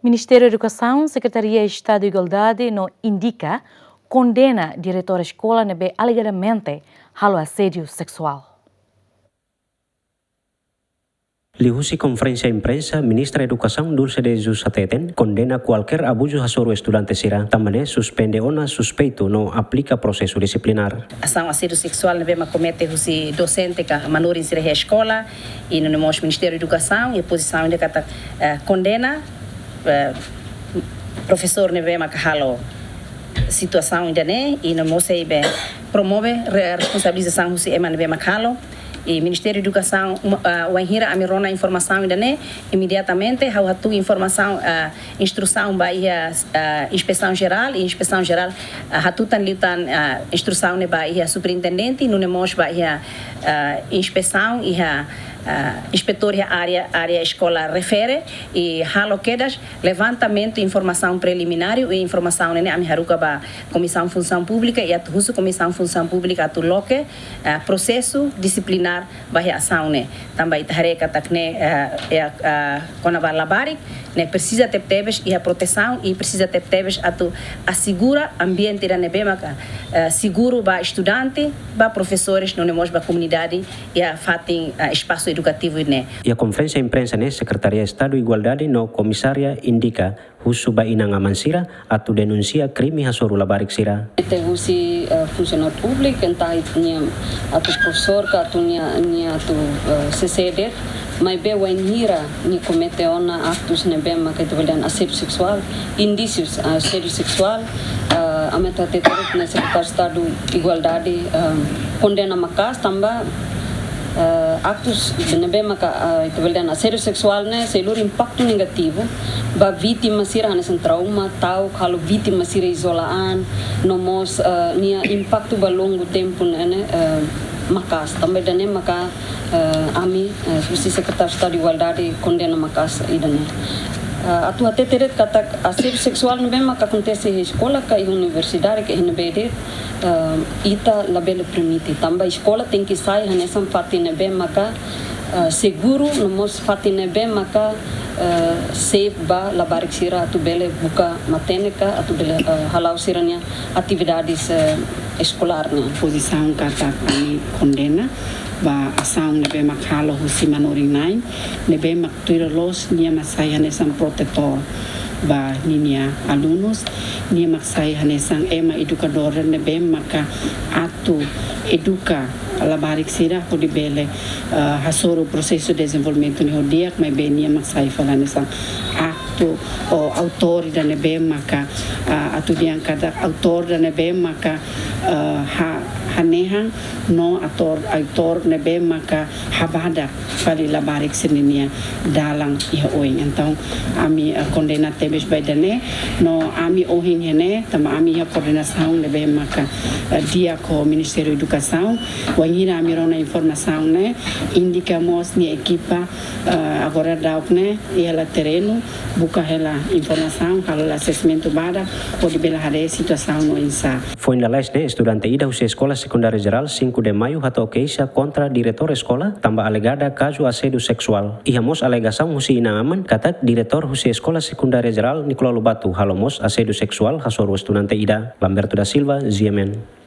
Ministério da Educação, Secretaria de Estado de Igualdade, não indica, condena diretor da escola nebe alegadamente halo assédio sexual. Lihusi conferência imprensa, ministra da Educação Dulce de Jesus Ateten condena qualquer abuso a sobre estudante sira, também suspende ona suspeito não aplica processo disciplinar. Ação assédio sexual nebe comete os docente que manor insere a escola e no nosso Ministério da Educação e a posição de kata condena professor nebe halo situação ainda né e no nosso promove a responsabilização os eman nebe halo. E Ministério da Educação o enhira a mirona informação ainda né imediatamente how hatu informação instrução bahia inspeção geral e inspeção geral hatu tan liutan instrução ne bahia superintendente no nemos bahia inspeção e inspetor área escola refere e halo quedas levantamento informação preliminar e informação né ami haruka ba comissão função pública e atu comissão função pública atu loque processo disciplinar bahia ação né também tareka takne quando vai labarik né precisa ter tebes e a proteção e precisa ter tebes atu assegura ambiente da nebema seguro ba estudante ba professores no nemos ba comunidade e a fatin espaço educativo né. E a conferência imprensa né Secretaria de Estado de Igualdade no comissária indica husu ba inang amansira atau denuncia crime hasoru labarik sira. Ite husi funcionário público entah itnya atau professor ka atunya atu CCD mas be wenhira ni comete ona actos nebe ma que trabalham assédio sexual indícios assédio sexual a meta tetorut na Secretaria de Estado de Igualdade condena makas tambah actos de nebe maka trabalhando assédio sexual né seluruh impacto negativo ba vítima sira hanesan trauma tau kalau vítima sira isolaan nomos nia impacto ba longo tempo né makas também dane maka ami susi Secretaria de Estado de Igualdade condena makas idane atu até teret kata assédio sexual nebe maka acontece em escola ka e universidade que nebe ita label permite também escola tem que sair hanesan fati nebe maka seguro nomos fati nebe maka safe ba labarik sira atu bele buka maténica atu bele halau siranya atividades escolarnya posição kata kami condena ba ação nebe makhalo husi manoring nine nebe maktuira los nia masai hanesan protetor ba ninia alunos nia maksai hanesan ema educador nebe maka atu educa labarik sira ko di bele hasoro processo de desenvolvimento ni hodiak mai benia maksai falane sang acto o autor da nebe maka atu diang kada autor da nebe maka hanehan no autor nebe maka habada fali labarik sininia dalang iha oing então ami condena tebes baidane no ami ohin hene tama ami ha coordenação nebe maka dia ko Ministério da Educação wangira ami rona informação né indicamos ni equipa agora dauk né e ela terreno buka ela informação kalau assessment bada pode bela hare situação no insa foi na leste estudante ida usia escola secundária geral 5 de maio atau queixa contra diretor escola tambah alegada caso assédio sexual ihamos alegação husi inangaman kata diretor husi escola secundária geral Nicolau Lubatu halomos assédio sexual hasoru estudante ida Lamberto da Silva ZMN.